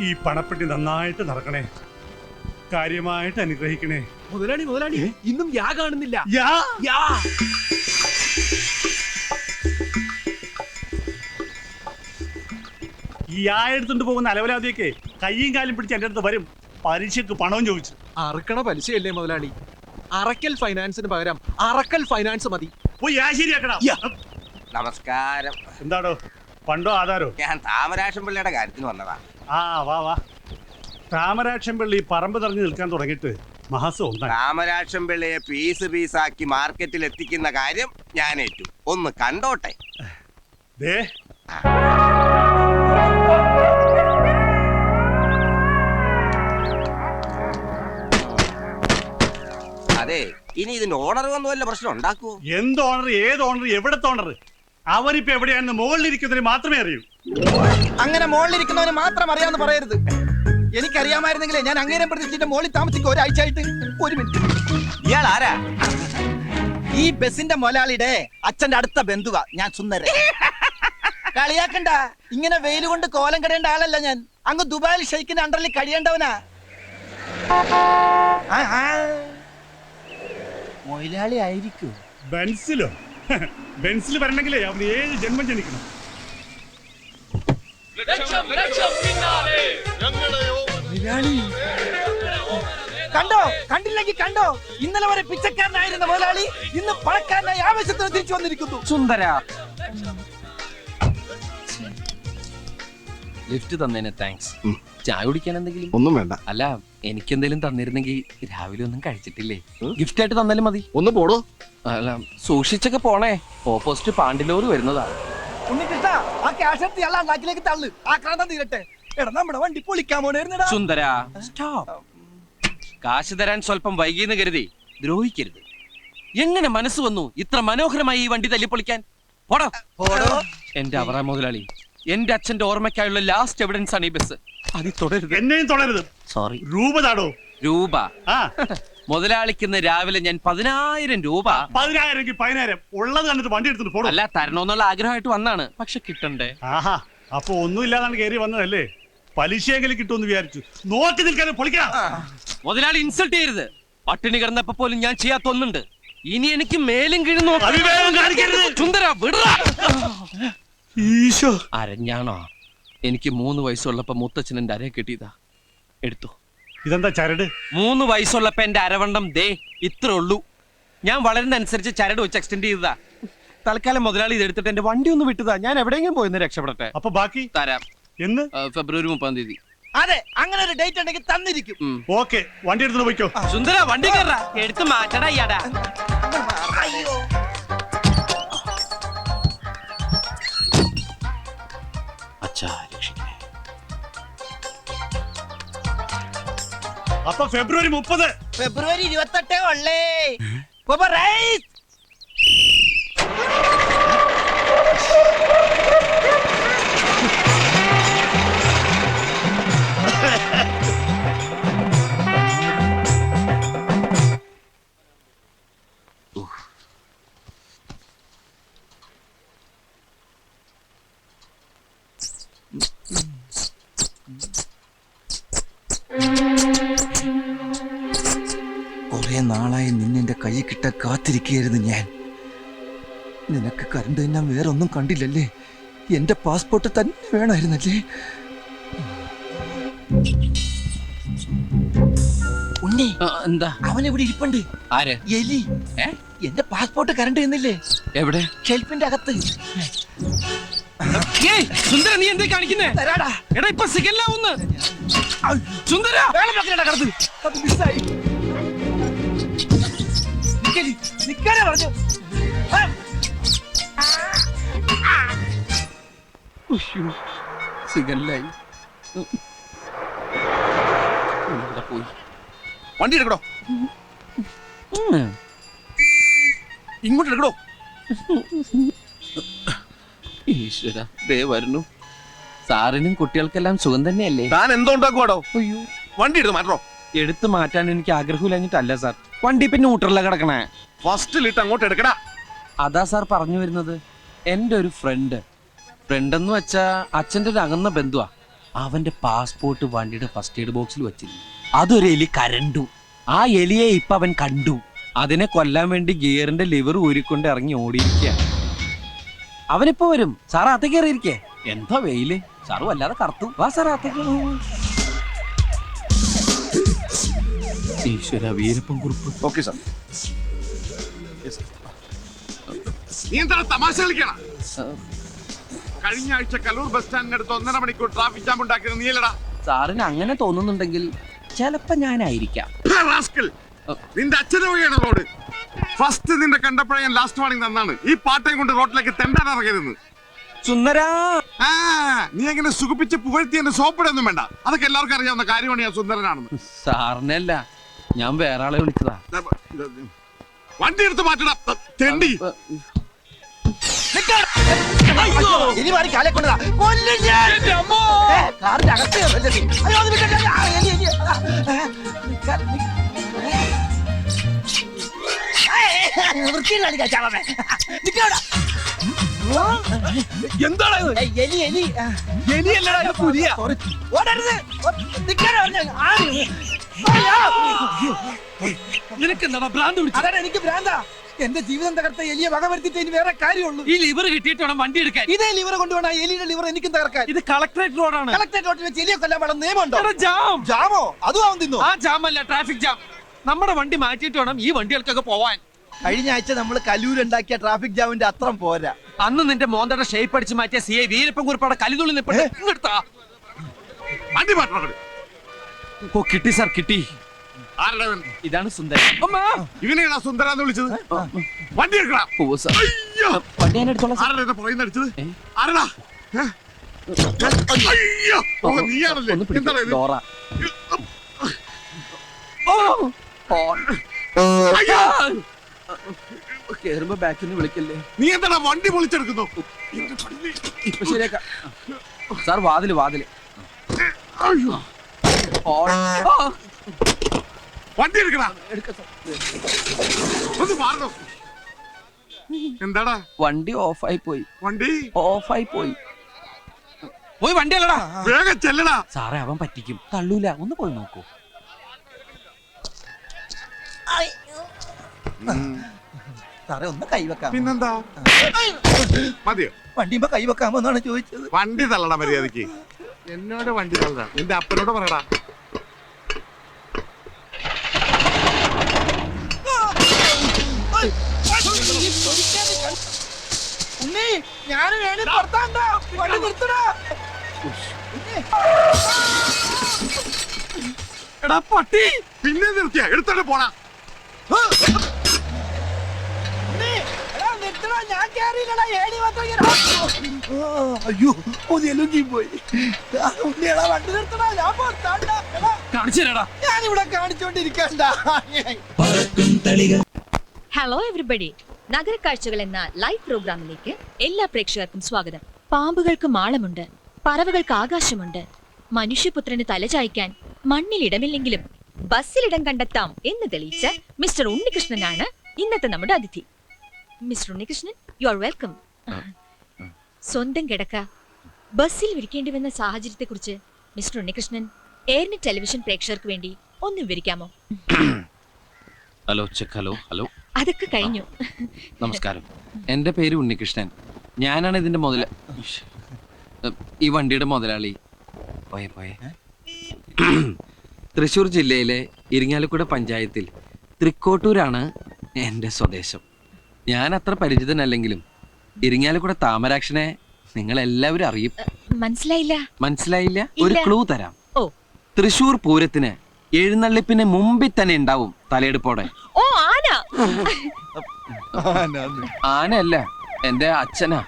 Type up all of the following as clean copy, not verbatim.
ഈ പണപ്പെട്ടി നന്നായിട്ട് നടക്കണേ, കാര്യമായിട്ട് അനുഗ്രഹിക്കണേ. മുതലാളി മുതലാളി ഇന്നും യാ കാണുന്നില്ല. യാ യാ ഈ യാ എടുത്തുകൊണ്ട് പോകുന്ന അലവലാതിയൊക്കെ കയ്യും കാലും പിടിച്ച് എന്റെ അടുത്ത് വരും. പരീക്ഷയ്ക്ക് പണവും ചോദിച്ചു. അറക്കണ പലിശയല്ലേ മുതലാളി? അറക്കൽ ഫൈനാൻസിന് പകരം അറക്കൽ ഫൈനാൻസ് മതി. പോയി യാ ശരിയാക്കടാ. നമസ്കാരം. എന്താടോ, പണ്ടോ ആധാരോ? ഞാൻ താമരാക്ഷൻ പിള്ളയുടെ കാര്യത്തിന് വന്നതാ. ആ വാ വാ. താമരാക്ഷൻ പിള്ളി പറമ്പ് തെറഞ്ഞു നിൽക്കാൻ തുടങ്ങിയിട്ട് മാസം താമരാക്ഷൻ പിള്ളയെ പീസ് പീസാക്കി മാർക്കറ്റിൽ എത്തിക്കുന്ന കാര്യം ഞാൻ ഏറ്റു. ഒന്ന് കണ്ടോട്ടെ. ദേ അതെ, ഇനി ഇതിന് ഓണർ വന്നു വല്ല പ്രശ്നം ഉണ്ടാക്കുവോ? എന്ത് ഓണർ, ഏത് ഓണർ, എവിടത്തെ ഓണർ? അവരിപ്പോ എവിടെയാണെന്ന് മുകളിലിരിക്കുന്നതിന് മാത്രമേ അറിയൂ. അങ്ങനെ മുകളിലിരിക്കുന്നവന് മാത്രം അറിയാമെന്ന് പറയരുത്. എനിക്കറിയാമായിരുന്നെങ്കിലേ ഞാൻ അങ്ങേരം പ്രതീക്ഷിച്ചിട്ട് മുകളിൽ താമസിക്കും ഒരാഴ്ച ആയിട്ട്. ഒരു മിനിറ്റ്, ഇയാൾ ആരാ? ഈ ബസിന്റെ മുതലാളിയുടെ അച്ഛന്റെ അടുത്ത ബന്ധുവാ ഞാൻ. സുന്ദരൻ കളിയാക്കണ്ട. ഇങ്ങനെ വെയിൽ കൊണ്ട് കോലം കടയേണ്ട ആളല്ല ഞാൻ. അങ്ങ് ദുബായിൽ ഷെയ്ക്കിന്റെ അണ്ടറിൽ കഴിയേണ്ടവനാ. മൊയിലാളി ആയിരിക്കും. ബെൻസിലോ? ബെൻസിൽ വരണമെങ്കിലേ അവന് 7 ജന്മം ജനിക്കണം. കണ്ടോ, കണ്ടില്ലെങ്കിൽ കണ്ടോ, ഇന്നലെ വരെ പിച്ചക്കാരനായിരുന്ന മുതലാളി ഇന്ന് പണക്കാരനായി ആവേശത്തിന് തിരിച്ചു വന്നിരിക്കുന്നു. സുന്ദര ലിഫ്റ്റ് തന്നേനെ താങ്ക്സ്. ചായ കുടിക്കാൻ എന്തെങ്കിലും? ഒന്നും വേണ്ട. അല്ല, എനിക്കെന്തെങ്കിലും തന്നിരുന്നെങ്കിൽ രാവിലെ ഒന്നും കഴിച്ചിട്ടില്ലേ, ഗിഫ്റ്റ് ആയിട്ട് തന്നാലും മതി. ഒന്ന് പോടോ. അല്ല, സൂക്ഷിച്ചൊക്കെ പോണേ, ഓപ്പോസിറ്റ് പാണ്ടിലോറ് വരുന്നതാ. ഉണ്ണികൃഷ്ണ, ആ ക്യാഷ് എടുത്ത് ഇയാളെ അണ്ണാക്കിലേക്ക് തള്ളു. ആക്രാന്തം തീരട്ടെ. എടാ, നമ്മുടെ വണ്ടി പൊളിക്കാൻ പോണേരുന്നടാ. സുന്ദര സ്റ്റോപ്പ്. കാശ് തരാൻ സ്വല്പം വൈകിയെന്ന് കരുതി ദ്രോഹിക്കരുത്. എങ്ങനെ മനസ്സ് വന്നു ഇത്ര മനോഹരമായി ഈ വണ്ടി തല്ലിപ്പൊളിക്കാൻ? പോടോ. എന്റെ അവറ മുതലാളി, എന്റെ അച്ഛന്റെ ഓർമ്മയ്ക്കായുള്ള ലാസ്റ്റ് എവിഡൻസ് ആണ് ഈ ബസ്. അതിൽ തുടരുത്. എന്നെയും തുടരുത്. സോറി. രൂപ താടോ. രൂപ? ആ, മുതലാളിക്കുന്ന രാവിലെ ഞാൻ 10,000 രൂപ. 10,000 10,000 ഉള്ളത് കണ്ടിട്ട് വണ്ടി എടുത്തിട്ട് പോടും. അല്ല, തരണോന്നുള്ള ആഗ്രഹമായിട്ട് വന്നാണ്, പക്ഷെ കിട്ടണ്ടേ. ആഹാ, അപ്പൊ ഒന്നുമില്ലാതാണ് കയറി വന്നതല്ലേ? പലിശയെങ്കിലും കിട്ടുമെന്ന് വിചാരിച്ചു. നോക്കി നിൽക്കാതെ പൊളിക്കാം. മുതലാളി ഇൻസൾട്ട് ചെയ്യരുത്. പട്ടിണി കിടന്നപ്പോ പോലും ഞാൻ ചെയ്യാത്ത ഒന്നുണ്ട്. ഇനി എനിക്ക് മേലും കീഴും അവിവേകം കാണിക്കരുത്. സുന്ദര വിടറ. ഈശോ, അരഞ്ഞാണോ? എനിക്ക് 3 വയസ്സുള്ളപ്പോ മുത്തച്ഛൻ എന്റെ അരയെ കെട്ടിയതാ. എടുത്തു. ഇതെന്താ ചരട്? 3 വയസ്സുള്ളപ്പോ എന്റെ അരവണ്ണം ദേ ഇത്രേ ഉള്ളൂ. ഞാൻ വളരുന്ന അനുസരിച്ച് ചരട് വെച്ച് എക്സ്റ്റെൻഡ് ചെയ്തതാ. തൽക്കാലം മുതലാളി ഇത് എടുത്തിട്ട് എന്റെ വണ്ടി ഒന്ന് വിട്ടതാ. ഞാൻ എവിടെയെങ്കിലും പോയിന്ന് രക്ഷപ്പെടട്ടെ. അപ്പൊ ബാക്കി തരാം. എന്ന്? ഫെബ്രുവരി 30-ാം തീയതി. അതെ, അങ്ങനെ ഒരു ഡേറ്റ് ഉണ്ടെങ്കിൽ തന്നിരിക്കും. ഓക്കെ, വണ്ടി എടുത്തിട്ട് പോയിക്കോ. സുന്ദര വണ്ടി കയറാ. എടുത്ത് മാറ്റടാ ഇയാടാ. അയ്യോ, അപ്പൊ ഫെബ്രുവരി 30. ഫെബ്രുവരി 28 ഉള്ളേ. റൈസ്. കുറെ നാളായി നിന്നെ കൈ കിട്ട കാത്തിരിക്കുകയായിരുന്നു ഞാൻ. നിനക്ക് കറണ്ട് ഞാൻ വേറെ ഒന്നും കണ്ടില്ലല്ലേ? എന്റെ പാസ്പോർട്ട് തന്നെ വേണമായിരുന്നല്ലേ? ഉണ്ണി, എന്താ? അവൻ ഇവിടെ ഇരിപ്പുണ്ട്. ആര്? എലി. എന്റെ പാസ്പോർട്ട് കറണ്ട് ചെയ്യുന്നില്ലേ? എവിടെ? ഷെൽഫിന്റെ അകത്ത്. സുന്ദര, നീ എന്തേ കാണിക്കുന്നേ? തരാടാ. എടാ, ഇപ്പൊ സിഗല്ലാവുന്ന്. സുന്ദര കടന്ന് അത് മിസ്സായി. നിക്കാനേ പറഞ്ഞു. സിഗല്ലായി. പോയി. വണ്ടി എടുക്കടോ. ഇങ്ങോട്ട് എടുക്കടോ. ഈശ്വര, ദേ വരുന്നു. സാറിനും കുട്ടികൾക്കെല്ലാം സുഖം തന്നെയല്ലേ? താൻ എന്തോ ഉണ്ടാക്കുവാടോ? അയ്യോ, വണ്ടി എടുത്ത് മാറ്റോ. എടുത്ത് മാറ്റാൻ എനിക്ക് ആഗ്രഹമില്ലഞ്ഞിട്ടല്ല സാർ. വണ്ടി പിന്നെ ന്യൂട്രലിലാ കിടക്കണേ. ഫസ്റ്റിലിട്ട് അങ്ങോട്ട് എടുക്കടാ. അതാ സാർ പറഞ്ഞു വരുന്നത്. എന്റെ ഒരു ഫ്രണ്ട് എന്ന് വെച്ചാ അച്ഛന്റെ ഒരു അകന്ന ബന്ധുവാ. അവന്റെ പാസ്പോർട്ട് വണ്ടിയുടെ ഫസ്റ്റ് എയ്ഡ് ബോക്സിൽ വെച്ചിരുന്നു. അതൊരു എലി കരണ്ടു. ആ എലിയെ ഇപ്പൊ അവൻ കണ്ടു. അതിനെ കൊല്ലാൻ വേണ്ടി ഗിയറിന്റെ ലിവർ ഊരിക്കൊണ്ട് ഇറങ്ങി ഓടിയിരിക്കുക. അവനിപ്പോ വരും. സാർ അകത്തേക്ക് കയറിയിരിക്കേ. എന്താ വെയില്. സാറ് വല്ലാതെ കറുത്തു. വാ സാർ അകത്തേക്ക്. ഈശ്വര വീരപ്പൻ കുറിപ്പ്. Okay sir. നീ എന്താണ് തമാശ കളിക്കണം? കഴിഞ്ഞ ആഴ്ച കലൂർ ബസ് സ്റ്റാൻഡിനടുത്ത് 1.5 മണിക്കൂർ ട്രാഫിക് ജാം ഉണ്ടാക്കിയത് നീലടാ. സാറിന് അങ്ങനെ തോന്നുന്നുണ്ടെങ്കിൽ ചിലപ്പോ ഞാനായിരിക്കാം. നിന്റെ അച്ഛനെ വഴിയാണ് റോഡ്. ഫസ്റ്റ് നിന്റെ കണ്ടപ്പോഴേ ഞാൻ ലാസ്റ്റ് വാണിംഗ് തന്നാണ്. ഈ പാട്ടയും കൊണ്ട് റോഡിലേക്ക് തെണ്ടാൻ ഇറങ്ങരുത്. സുന്ദരാ, ആ നീ എങ്ങനെ സുഖിപ്പിച്ച് പുകഴ്ത്തി എന്റെ സോപ്പിടൊന്നും വേണ്ട. അതൊക്കെ എല്ലാവർക്കും അറിയാവുന്ന കാര്യമാണ് ഞാൻ സുന്ദരനാണെന്ന്. സാറിനല്ല, ഞാൻ വേറെ ആളെ വിളിച്ചതാ. വണ്ടി എടുത്ത് മാറ്റടാ തെണ്ടി. ഇനി മാറി കാലെ കൊണ്ടതാ. കൊല്ലും ഞാൻ. കാറിന്റെ അകത്ത് കയറല്ലേ നീ? അയ്യോ, അത് വിട്ടേ. എലി. വൃത്തിയിലാണ് ചാവേ. എന്താണ് എലി എലിയല്ലടാ, പുലിയ. ഓടരുത്. നിനക്ക് എന്താ ഭ്രാന്ത് പിടിച്ചത്? അതാണ് എനിക്ക് ഭ്രാന്താ. എന്റെ ജീവിതം തകർത്ത എലിയെ വക വരുത്തിട്ട് ഇനി വേറെ കാര്യമുള്ളൂ. ഈ ലിവർ കിട്ടിയിട്ട് വേണം വണ്ടി എടുക്കാൻ. ഇതേ ലിവർ കൊണ്ടുപോണ എലിയുടെ ലിവർ എനിക്കും തകർക്കാൻ. ഇത് കളക്ടറേറ്റ് റോഡാണ്. കളക്ടറേറ്റ് റോഡിൽ വെച്ച് എലിയെ കൊല്ലാൻ പാടുന്ന നിയമമുണ്ടോ? ജാം. ജാമോ? അതും അവൻ തിന്നു. ആ ജാം അല്ല, ട്രാഫിക് ജാം. നമ്മുടെ വണ്ടി മാറ്റിയിട്ട് വേണം ഈ വണ്ടികൾക്കൊക്കെ പോവാൻ. കഴിഞ്ഞ ആഴ്ച നമ്മൾ കലൂരുണ്ടാക്കിയ ട്രാഫിക് ജാമിന്റെ അത്രം പോരാ. അന്ന് നിന്റെ മോന്തയുടെ ഷേപ്പ് അടിച്ച് മാറ്റിയ CI വീരപ്പൻ കുറിപ്പാടെ കലിതുള്ളി നിൽപ്പുണ്ട്. ഇങ്ങെടുത്താ. വണ്ടി മാറ്റണം. ഓ കിട്ടി സാർ, കിട്ടി. ആരുടെ ഇവൻ? ഇതാണ് സുന്ദരൻ. ഇവനെയാണോ സുന്ദരാന്ന് വിളിച്ചത്? വണ്ടി എടുക്കണം. ഓ സാർ, അയ്യോ, വണ്ടി ഞാൻ എടുത്തോളാം സാർ. ആരുടെ പുറകിൽ അടിച്ചത്? ആരടാ? അയ്യോ, ഓ, നീയാണല്ലേ? ഒന്ന് പിടിക്ക്. എന്താണ് ഇത്? ഡോറ. അയ്യോ, കേറുമ്പോ ബാക്കിൽ നിന്ന് വിളിക്കല്ലേ. നീ എന്താണ് വണ്ടി പൊളിച്ചെടുക്കുന്നു? ഇപ്പൊ ശരിയാക്കാം സാർ. വാതില്. അയ്യോ, വണ്ടി എടുക്കണ. എടുക്കാം സാർ. ഒന്ന് മാറണം. എന്താടാ? വണ്ടി ഓഫായി പോയി. പോയി വണ്ടി അല്ലടാ. വേഗം ചെല്ലടാ. സാറേ, അവൻ പറ്റിക്കും. തള്ളൂല. ഒന്ന് പോയി നോക്കൂ. സാറേ, ഒന്ന് കൈവെക്കാം. പിന്നെന്താ? മതിയോ? വണ്ടിയുമ്പോ കൈവെക്കാമോ എന്നാണ് ചോദിച്ചത്. വണ്ടി തള്ളടാ മര്യാദക്ക്. എന്നോട് വണ്ടി തള്ളടാ. നിന്റെ അപ്പനോട് പറയടാ. ഉണ്ണി, ഞാനും വേണി പുറത്താണ്ടാ. വണ്ടി നിർത്തടാ. എടാ പട്ടി, പിന്നെ നിർത്തിയാ എടുത്തോണ്ട് പോണാ. അയ്യോ, ഒന്നെലുങ്കി പോയി. ഉണ്ണിയടാ, വണ്ടി നിർത്തടാ. ഞാൻ പുറത്താണ്ടാ. കാണിച്ചുതരാടാ. ഞാനിവിടെ കാണിച്ചോണ്ടിരിക്കണ്ട. ഹലോ എവരിബഡി, നഗരക്കാഴ്ചകൾ എന്ന ലൈവ് പ്രോഗ്രാമിലേക്ക് എല്ലാ പ്രേക്ഷകർക്കും സ്വാഗതം. പാമ്പുകൾക്ക് മാളമുണ്ട്, പറവകൾക്ക് ആകാശമുണ്ട്, മനുഷ്യപുത്രന് തലചായ്ക്കാൻ മണ്ണിൽ ഇടമില്ലെങ്കിലും ബസ്സിൽ ഇടം കണ്ടെത്താം എന്ന് തെളിയിച്ച മിസ്റ്റർ ഉണ്ണികൃഷ്ണനാണ് ഇന്നത്തെ നമ്മുടെ അതിഥി. Mister Unnikrishnan, you are welcome. സ്വന്തം കിടക്ക ബസ്സിൽ വിരിക്കേണ്ടി വന്ന സാഹചര്യത്തെ കുറിച്ച് മിസ്റ്റർ ഉണ്ണികൃഷ്ണൻ എയർനെറ്റ് ടെലിവിഷൻ പ്രേക്ഷകർക്ക് വേണ്ടി ഒന്ന് വിവരിക്കാമോ? Hello check. ഹലോ. അതൊക്കെ കഴിഞ്ഞു. നമസ്കാരം. എൻ്റെ പേര് ഉണ്ണികൃഷ്ണൻ. ഞാനാണ് ഇതിന്റെ ഈ വണ്ടിയുടെ മുതലാളി. പോയെ തൃശ്ശൂർ ജില്ലയിലെ ഇരിങ്ങാലക്കുട പഞ്ചായത്തിൽ തൃക്കോട്ടൂരാണ് എൻ്റെ സ്വദേശം. ഞാൻ അത്ര പരിചിതനല്ലെങ്കിലും ഇരിങ്ങാലക്കുട താമരാക്ഷനെ നിങ്ങൾ എല്ലാവരും അറിയും. മനസ്സിലായില്ല? ഒരു ക്ലൂ തരാം. ഓ, തൃശ്ശൂർ പൂരത്തിന് എഴുന്നള്ളിപ്പിന് മുമ്പിൽ തന്നെ ഉണ്ടാവും തലയെടുപ്പോടെ. ഓ, ആന. ആനയല്ല, എന്റെ അച്ഛനാ.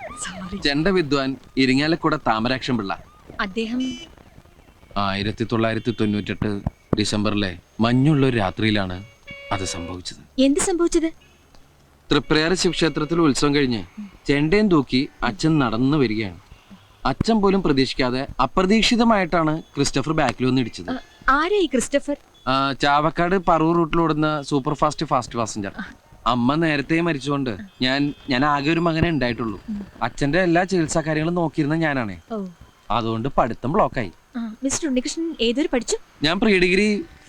ചെണ്ട വിദ്വാൻ ഇരിങ്ങാലക്കുട താമരാക്ഷൻ പിള്ള. അദ്ദേഹം 1998 ഡിസംബറിലെ മഞ്ഞുള്ള ഒരു രാത്രിയിലാണ് അത് സംഭവിച്ചത്. എന്ത് സംഭവിച്ചത്? തൃപ്രയാർ ശിവക്ഷേത്രത്തിൽ ഉത്സവം കഴിഞ്ഞ് ചെണ്ടയും തൂക്കി അച്ഛൻ നടന്നു വരികയാണ്. അച്ഛൻ പോലും പ്രതീക്ഷിക്കാതെ അപ്രതീക്ഷിതമായിട്ടാണ് ക്രിസ്റ്റഫർ ബാക്കിൽ വന്ന് ഇടിച്ചത്. ആരാ ഈ ക്രിസ്റ്റഫർ? ചാവക്കാട് പറവൂർ റൂട്ടിലോടുന്ന സൂപ്പർ ഫാസ്റ്റ് പാസഞ്ചർ. അമ്മ നേരത്തെ മരിച്ചുകൊണ്ട് ഞാൻ ആകെ ഒരു മകനെ ഉണ്ടായിട്ടുള്ളൂ. അച്ഛന്റെ എല്ലാ ചികിത്സാ കാര്യങ്ങളും നോക്കിയിരുന്ന ഞാനാണ്. അതുകൊണ്ട് പഠിത്തം ബ്ലോക്കായി. മിസ്റ്റർ ഉണ്ണികൃഷ്ണൻ ഏതൊരു പഠിച്ചു? ഞാൻ പ്രീ ഡിഗ്രി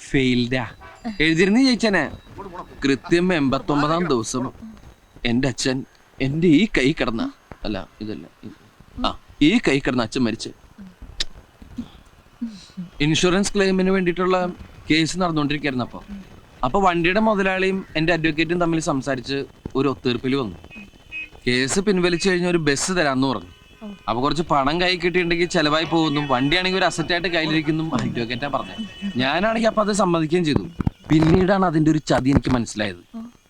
ഫെയിൽഡാ. എഴുതിരുന്ന് ജയിച്ചനെ. കൃത്യം 89-ാം ദിവസം എന്റെ അച്ഛൻ എന്റെ ഈ കൈ കിടന്ന ഈ കൈ കിടന്ന അച്ഛൻ മരിച്ചു. ഇൻഷുറൻസ് ക്ലെയിമിന് വേണ്ടിയിട്ടുള്ള കേസ് നടന്നുകൊണ്ടിരിക്കുകയായിരുന്നു. അപ്പൊ വണ്ടിയുടെ മുതലാളിയും എന്റെ അഡ്വക്കേറ്റും തമ്മിൽ സംസാരിച്ച് ഒരു ഒത്തീർപ്പിൽ വന്നു. കേസ് പിൻവലിച്ചു കഴിഞ്ഞ ഒരു ബസ് തരാന്ന് പറഞ്ഞു. അപ്പൊ കുറച്ച് പണം കൈ കിട്ടിയിട്ടുണ്ടെങ്കിൽ ചെലവായി പോകുന്നു, വണ്ടിയാണെങ്കിൽ ഒരു അസറ്റായിട്ട് കയ്യിലിരിക്കുന്നു അഡ്വക്കേറ്റാ പറഞ്ഞത്. ഞാനാണെങ്കിൽ അപ്പൊ അത് സമ്മതിക്കുകയും ചെയ്തു. പിന്നീടാണ് അതിന്റെ ഒരു ചതി എനിക്ക് മനസ്സിലായത്.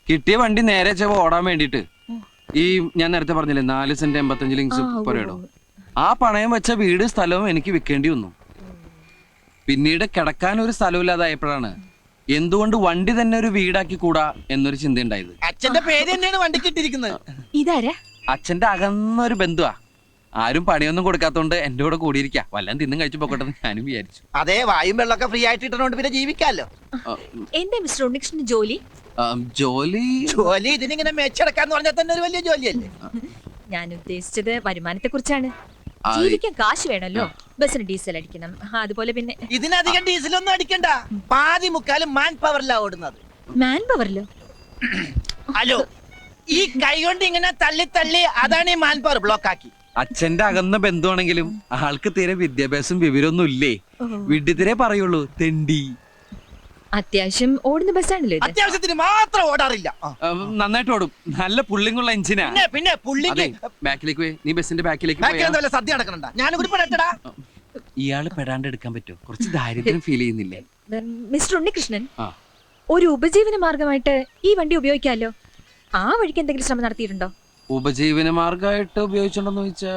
കിട്ടിയ വണ്ടി നേരെ ചെവ ഓടാൻ വേണ്ടിയിട്ട് ഈ ഞാൻ നേരത്തെ പറഞ്ഞില്ലേ 4 സെന്റ് 85 ലിങ്സ് പുരയിടോ, ആ പണയം വെച്ച വീട് സ്ഥലവും എനിക്ക് വിൽക്കേണ്ടി വന്നു. പിന്നീട് കിടക്കാൻ ഒരു സ്ഥലമില്ലാതായപ്പോഴാണ് എന്തുകൊണ്ട് വണ്ടി തന്നെ ഒരു വീടാക്കി കൂടാ എന്നൊരു ചിന്ത ഉണ്ടായത്. അച്ഛന്റെ പേര് തന്നെയാണ് വണ്ടിക്ക് ഇട്ടിരിക്കുന്നത്. ഇതാരാ? അച്ഛന്റെ അകന്നൊരു ബന്ധുവാ. ആരും പണിയൊന്നും കൊടുക്കാത്തോണ്ട് എന്റെ കൂടെ കൂടിയിരിക്കാ. വല്ലതും തിന്നും കഴിച്ചു പോക്കട്ടെ ഞാനും വിചാരിച്ചു. അതെ, വായും വെള്ളമൊക്കെ ഫ്രീ ആയിട്ട് ഇട്ടോണ്ട് പിന്നെ ജീവിക്കാലോ. എന്താ മിസ്റ്റർ ഉണ്ണികൃഷ്ണന് ജോലി? ജോലി ഇതിനിങ്ങനെ മെച്ചെടുക്കാന്ന് പറഞ്ഞാൽ തന്നെ ഒരു വലിയ ജോലിയല്ലേ. ഞാൻ ഉദ്ദേശിച്ചത് വരുമാനത്തെ കുറിച്ചാണ്. ജീവിക്കാൻ കാശ് വേണമല്ലോ. ബസ്സിന് ഡീസൽ അടിക്കണം, അതുപോലെ പിന്നെ ഇതിനധികം ഡീസലൊന്നും അടിക്കണ്ട. പാതി മുക്കാലും മാൻ പവറിലാ ഓടുന്നത്. മാൻ പവറിലോ? ഹലോ, ഈ കൈ കൊണ്ട് ഇങ്ങനെ തള്ളി തള്ളി അതാണ് ഈ മാൻ പവർ ബ്ലോക്ക് ആക്കി. അച്ഛന്റെ അകന്ന ബന്ധുവാണെങ്കിലും ആൾക്ക് തീരെ വിദ്യാഭ്യാസം വിവരമൊന്നും ഇല്ലേ. വിഡ്ഢിത്തിരെ പറയുള്ളൂ, തെണ്ടി. അത്യാവശ്യം ഓടുന്ന ബസ്സാണല്ലോ ഇത്. അത്യാവശ്യത്തിന് മാത്രം ഓടാറില്ല. നന്നായിട്ട് ഓടും. നല്ല പുള്ളിങ്ങുള്ള എഞ്ചിനാ. പിന്നെ പുള്ളിക്ക് ബാക്കിലേക്ക് പോയി. നീ ബസ്സിന്റെ ബാക്കിലേക്ക് ബാക്കിൽ സദ്യ നടക്കണ്ട. ഞാനും കൂടി പെടട്ടടാ. ഇയാള് പെടാണ്ട് എടുക്കാൻ പറ്റുമോ? കുറച്ച് ദാരിദ്ര്യം ഫീൽ ചെയ്യുന്നില്ലേ? മിസ്റ്റർ ഉണ്ണികൃഷ്ണൻ, ആ. ഒരു ഉപജീവന മാർഗമായിട്ട് ഈ വണ്ടി ഉപയോഗിക്കാമല്ലോ. ആ വഴിക്ക് എന്തെങ്കിലും ശ്രമം നടത്തിയിട്ടുണ്ടോ? ഉപജീവന മാർഗമായിട്ട് ഉപയോഗിച്ചിട്ടുണ്ടോന്ന് ചോദിച്ചാ